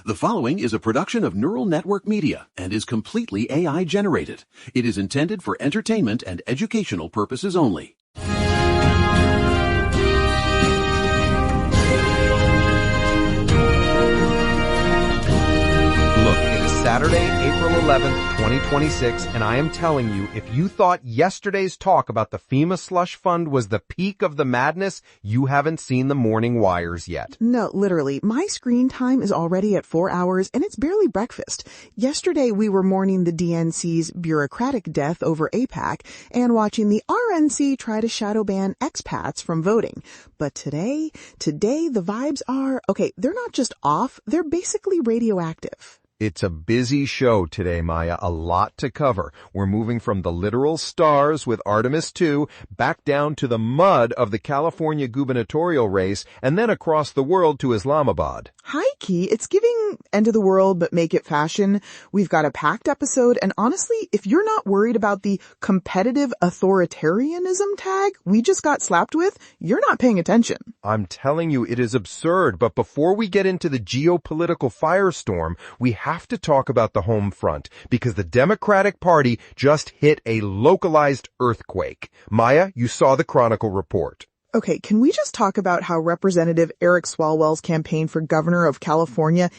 The following is a production of Neural Network Media and is completely AI generated. It is intended for entertainment and educational purposes only. Look, it is Saturday, April 11th, 2026, and I am telling you, if you thought yesterday's talk about the FEMA slush fund was the peak of the madness, you haven't seen the morning wires yet. No, literally, my screen time is already at 4 hours, and it's barely breakfast. Yesterday, we were mourning the DNC's bureaucratic death over APAC and watching the RNC try to shadow ban expats from voting. But today, the vibes are, okay, they're not just off, they're basically radioactive. It's a busy show today, Maya, a lot to cover. We're moving from the literal stars with Artemis 2 back down to the mud of the California gubernatorial race and then across the world to Islamabad. High-key, it's giving end of the world but make it fashion. We've got a packed episode, and honestly, if you're not worried about the competitive authoritarianism tag we just got slapped with, you're not paying attention. I'm telling you, it is absurd, but before we get into the geopolitical firestorm, we have to talk about the home front, because the Democratic Party just hit a localized earthquake. Maya, you saw the Chronicle report. Okay, can we just talk about how Representative Eric Swalwell's campaign for governor of California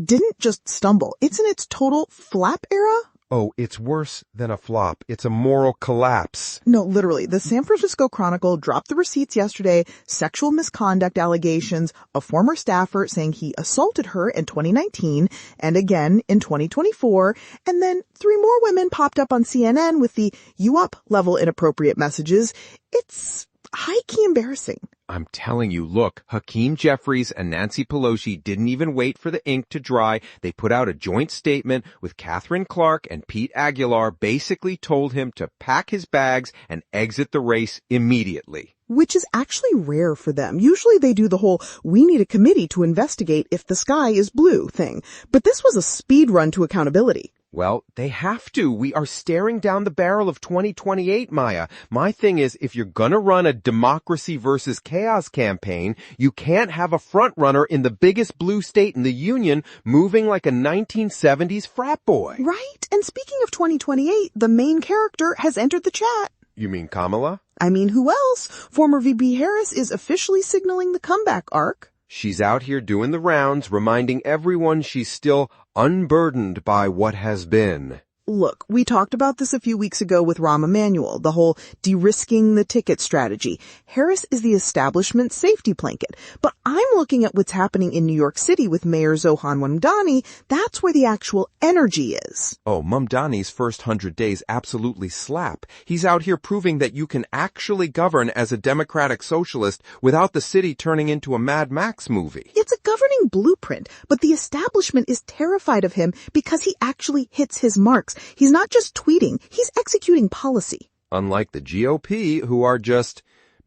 didn't just stumble? It's in its total flap era? Oh, it's worse than a flop. It's a moral collapse. No, literally. The San Francisco Chronicle dropped the receipts yesterday, sexual misconduct allegations, a former staffer saying he assaulted her in 2019 and again in 2024, and then 3 more women popped up on CNN with the "you up" level inappropriate messages. It's high-key embarrassing. I'm telling you, look, Hakeem Jeffries and Nancy Pelosi didn't even wait for the ink to dry. They put out a joint statement with Catherine Clark and Pete Aguilar, basically told him to pack his bags and exit the race immediately. Which is actually rare for them. Usually they do the whole "we need a committee to investigate if the sky is blue" thing. But this was a speed run to accountability. Well, they have to. We are staring down the barrel of 2028, Maya. My thing is, if you're gonna run a democracy versus chaos campaign, you can't have a front runner in the biggest blue state in the union moving like a 1970s frat boy. Right? And speaking of 2028, the main character has entered the chat. You mean Kamala? I mean, who else? Former VP Harris is officially signaling the comeback arc. She's out here doing the rounds, reminding everyone she's still unburdened by what has been. Look, we talked about this a few weeks ago with Rahm Emanuel, the whole de-risking the ticket strategy. Harris is the establishment safety blanket. But I'm looking at what's happening in New York City with Mayor Zohan Mamdani. That's where the actual energy is. Oh, Mamdani's first 100 days absolutely slap. He's out here proving that you can actually govern as a democratic socialist without the city turning into a Mad Max movie. It's a governing blueprint, but the establishment is terrified of him because he actually hits his marks. He's not just tweeting, he's executing policy. Unlike the GOP, who are just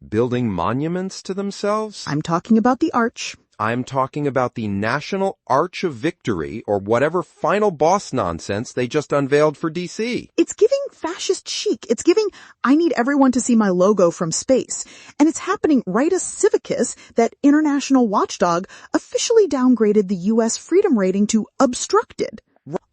building monuments to themselves. I'm talking about the arch. I'm talking about the National Arch of Victory, or whatever final boss nonsense they just unveiled for DC. It's giving fascist chic. It's giving, I need everyone to see my logo from space. And it's happening right as Civicus, that international watchdog, officially downgraded the U.S. freedom rating to obstructed.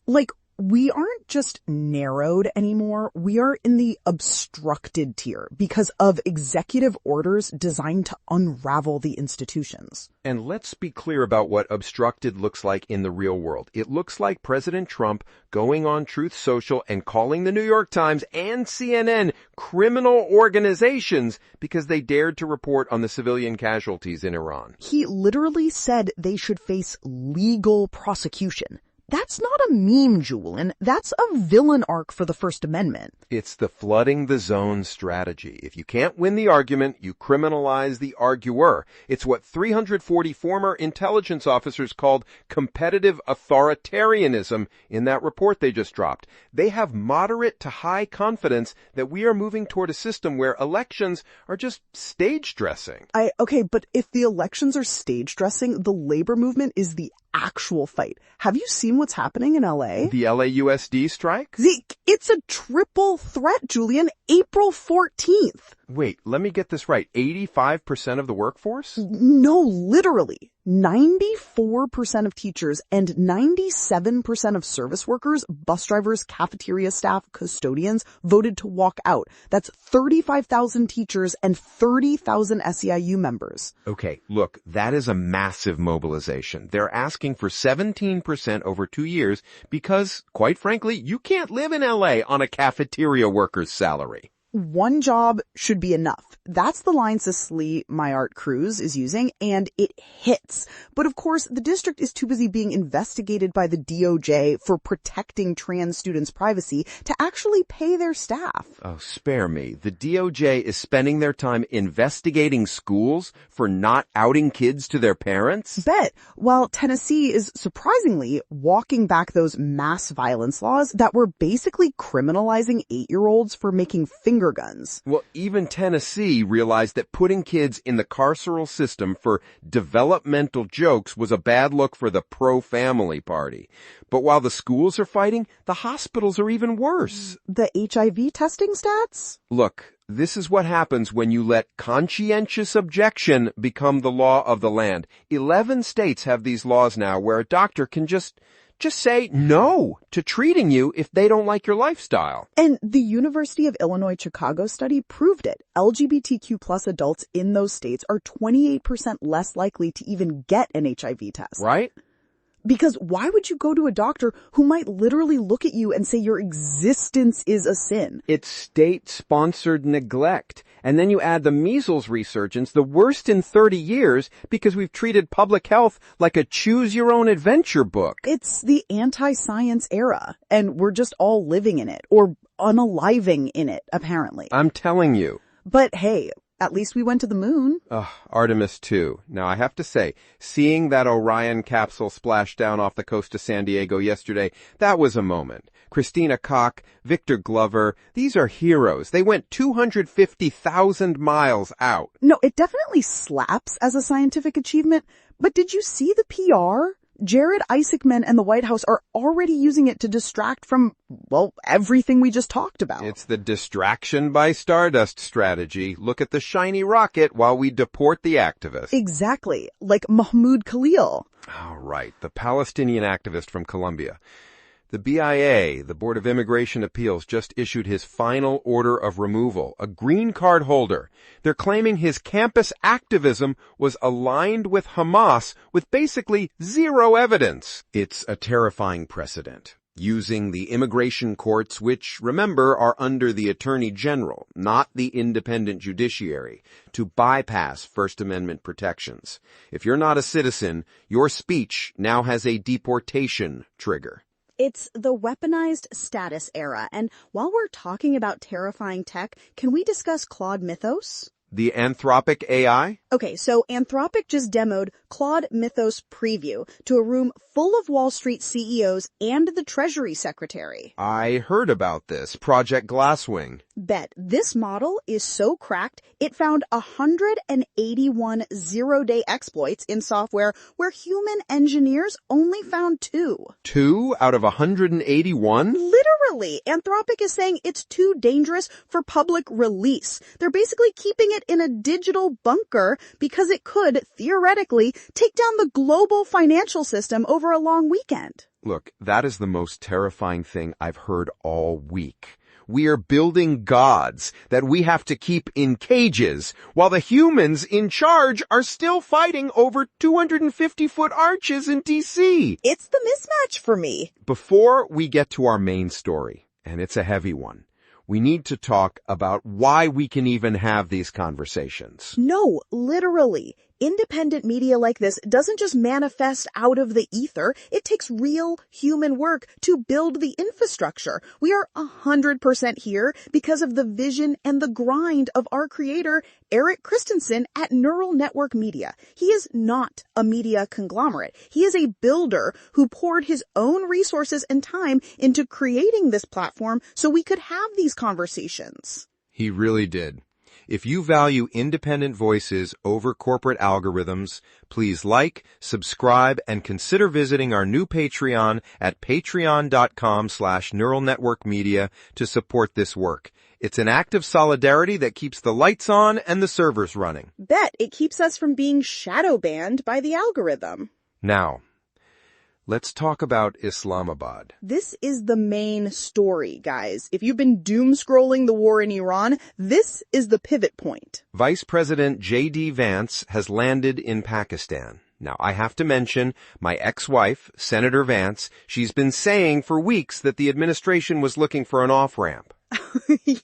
Like, we aren't just narrowed anymore. We are in the obstructed tier because of executive orders designed to unravel the institutions. And let's be clear about what obstructed looks like in the real world. It looks like President Trump going on Truth Social and calling the New York Times and CNN criminal organizations because they dared to report on the civilian casualties in Iran. He literally said they should face legal prosecution. That's not a meme, Julian. That's a villain arc for the First Amendment. It's the flooding the zone strategy. If you can't win the argument, you criminalize the arguer. It's what 340 former intelligence officers called competitive authoritarianism in that report they just dropped. They have moderate to high confidence that we are moving toward a system where elections are just stage dressing. Okay, but if the elections are stage dressing, the labor movement is the actual fight. Have you seen what's happening in LA? The LAUSD strike? Zeke, it's a triple threat, Julian. April 14th. Wait, let me get this right. 85% of the workforce? No, literally. 94% of teachers and 97% of service workers, bus drivers, cafeteria staff, custodians voted to walk out. That's 35,000 teachers and 30,000 SEIU members. Okay, look, that is a massive mobilization. They're asking for 17% over 2 years because, quite frankly, you can't live in LA on a cafeteria worker's salary. One job should be enough. That's the line Cicely Myart Cruz is using, and it hits. But of course, the district is too busy being investigated by the DOJ for protecting trans students' privacy to actually pay their staff. Oh, spare me. The DOJ is spending their time investigating schools for not outing kids to their parents? Bet. While Tennessee is surprisingly walking back those mass violence laws that were basically criminalizing 8-year-olds for making finger guns. Well, even Tennessee realized that putting kids in the carceral system for developmental jokes was a bad look for the pro-family party. But while the schools are fighting, the hospitals are even worse. The HIV testing stats? Look, this is what happens when you let conscientious objection become the law of the land. 11 states have these laws now where a doctor can just say no to treating you if they don't like your lifestyle. And the University of Illinois Chicago study proved it. LGBTQ plus adults in those states are 28% less likely to even get an HIV test. Right? Because why would you go to a doctor who might literally look at you and say your existence is a sin? It's state-sponsored neglect. And then you add the measles resurgence, the worst in 30 years, because we've treated public health like a choose-your-own-adventure book. It's the anti-science era, and we're just all living in it, or unaliving in it, apparently. I'm telling you. But hey, at least we went to the moon. Artemis 2. Now, I have to say, seeing that Orion capsule splash down off the coast of San Diego yesterday, that was a moment. Christina Koch, Victor Glover, these are heroes. They went 250,000 miles out. No, it definitely slaps as a scientific achievement, but did you see the PR? Jared Isaacman and the White House are already using it to distract from, well, everything we just talked about. It's the distraction by stardust strategy. Look at the shiny rocket while we deport the activists. Exactly. Like Mahmoud Khalil. Oh, right. The Palestinian activist from Colombia. The BIA, the Board of Immigration Appeals, just issued his final order of removal, a green card holder. They're claiming his campus activism was aligned with Hamas with basically zero evidence. It's a terrifying precedent, using the immigration courts, which, remember, are under the Attorney General, not the independent judiciary, to bypass First Amendment protections. If you're not a citizen, your speech now has a deportation trigger. It's the weaponized status era, and while we're talking about terrifying tech, can we discuss Claude Mythos? The Anthropic AI? Okay, so Anthropic just demoed Claude Mythos Preview to a room full of Wall Street CEOs and the Treasury Secretary. I heard about this. Project Glasswing. Bet. This model is so cracked, it found 181 zero-day exploits in software where human engineers only found 2. 2 out of 181? Literally. Anthropic is saying it's too dangerous for public release. They're basically keeping it in a digital bunker because it could, theoretically, take down the global financial system over a long weekend. Look, that is the most terrifying thing I've heard all week. We are building gods that we have to keep in cages, while the humans in charge are still fighting over 250-foot arches in D.C. It's the mismatch for me. Before we get to our main story, and it's a heavy one, we need to talk about why we can even have these conversations. No, literally. Independent media like this doesn't just manifest out of the ether. It takes real human work to build the infrastructure. We are 100% here because of the vision and the grind of our creator, Eric Christensen at Neural Network Media. He is not a media conglomerate. He is a builder who poured his own resources and time into creating this platform so we could have these conversations. He really did. If you value independent voices over corporate algorithms, please like, subscribe, and consider visiting our new Patreon at patreon.com/neuralnetworkmedia to support this work. It's an act of solidarity that keeps the lights on and the servers running. Bet it keeps us from being shadow banned by the algorithm. Now, let's talk about Islamabad. This is the main story, guys. If you've been doom scrolling the war in Iran, this is the pivot point. Vice President JD Vance has landed in Pakistan. Now, I have to mention my ex-wife, Senator Vance. She's been saying for weeks that the administration was looking for an off-ramp.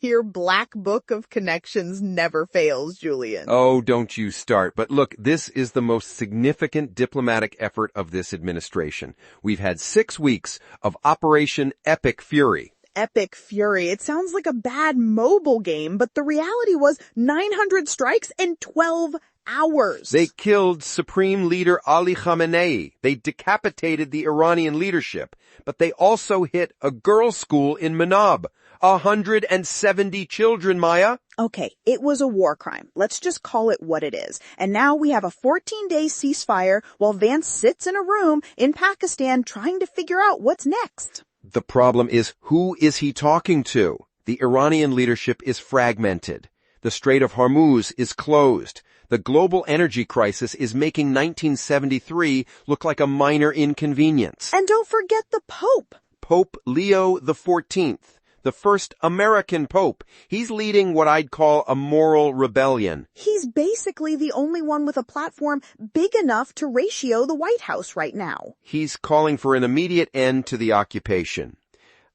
Your black book of connections never fails, Julian. Oh, don't you start. But look, this is the most significant diplomatic effort of this administration. We've had 6 weeks of Operation Epic Fury. Epic Fury. It sounds like a bad mobile game, but the reality was 900 strikes in 12 hours. They killed Supreme Leader Ali Khamenei. They decapitated the Iranian leadership. But they also hit a girls' school in Manab. 170 children, Maya. Okay, it was a war crime. Let's just call it what it is. And now we have a 14-day ceasefire while Vance sits in a room in Pakistan trying to figure out what's next. The problem is, who is he talking to? The Iranian leadership is fragmented. The Strait of Hormuz is closed. The global energy crisis is making 1973 look like a minor inconvenience. And don't forget the Pope. Pope Leo XIV. The first American pope. He's leading what I'd call a moral rebellion. He's basically the only one with a platform big enough to ratio the White House right now. He's calling for an immediate end to the occupation.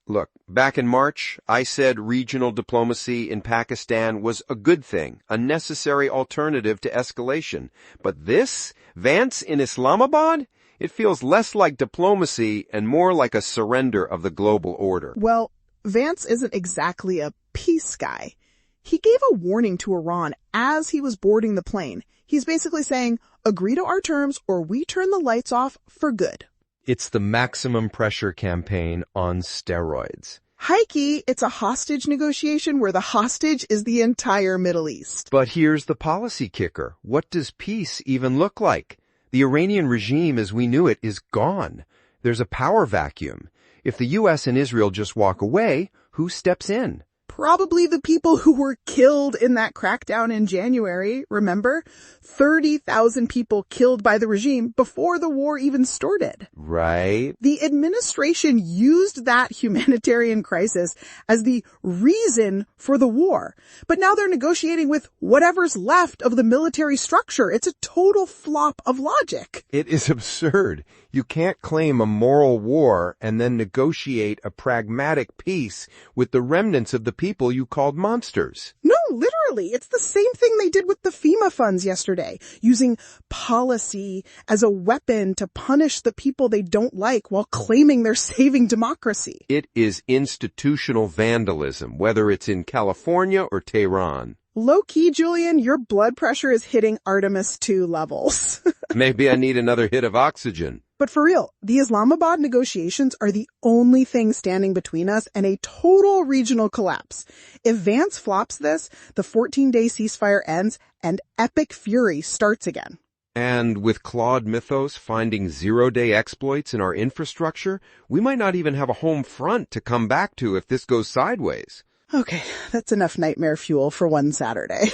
Look, back in March, I said regional diplomacy in Pakistan was a good thing, a necessary alternative to escalation. But this, Vance in Islamabad? It feels less like diplomacy and more like a surrender of the global order. Well, Vance isn't exactly a peace guy. He gave a warning to Iran as he was boarding the plane. He's basically saying, agree to our terms or we turn the lights off for good. It's the maximum pressure campaign on steroids. Hikey, it's a hostage negotiation where the hostage is the entire Middle East. But here's the policy kicker. What does peace even look like? The Iranian regime as we knew it is gone. There's a power vacuum. If the U.S. and Israel just walk away, who steps in? Probably the people who were killed in that crackdown in January, remember? 30,000 people killed by the regime before the war even started. Right. The administration used that humanitarian crisis as the reason for the war. But now they're negotiating with whatever's left of the military structure. It's a total flop of logic. It is absurd. You can't claim a moral war and then negotiate a pragmatic peace with the remnants of the people you called monsters. No, literally. It's the same thing they did with the FEMA funds yesterday, using policy as a weapon to punish the people they don't like while claiming they're saving democracy. It is institutional vandalism, whether it's in California or Tehran. Low-key, Julian, your blood pressure is hitting Artemis 2 levels. Maybe I need another hit of oxygen. But for real, the Islamabad negotiations are the only thing standing between us and a total regional collapse. If Vance flops this, the 14-day ceasefire ends and epic fury starts again. And with Claude Mythos finding zero-day exploits in our infrastructure, we might not even have a home front to come back to if this goes sideways. Okay, that's enough nightmare fuel for one Saturday.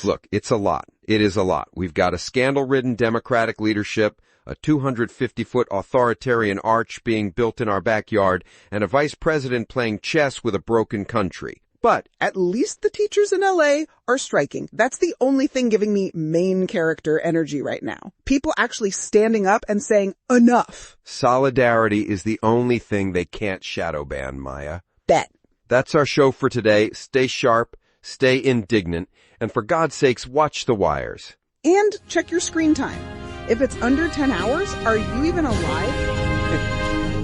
Look, it's a lot. It is a lot. We've got a scandal-ridden Democratic leadership, a 250-foot authoritarian arch being built in our backyard, and a vice president playing chess with a broken country. But at least the teachers in LA are striking. That's the only thing giving me main character energy right now. People actually standing up and saying, enough. Solidarity is the only thing they can't shadow ban, Maya. Bet. That's our show for today. Stay sharp, stay indignant, and for God's sakes, watch the wires. And check your screen time. If it's under 10 hours, are you even alive?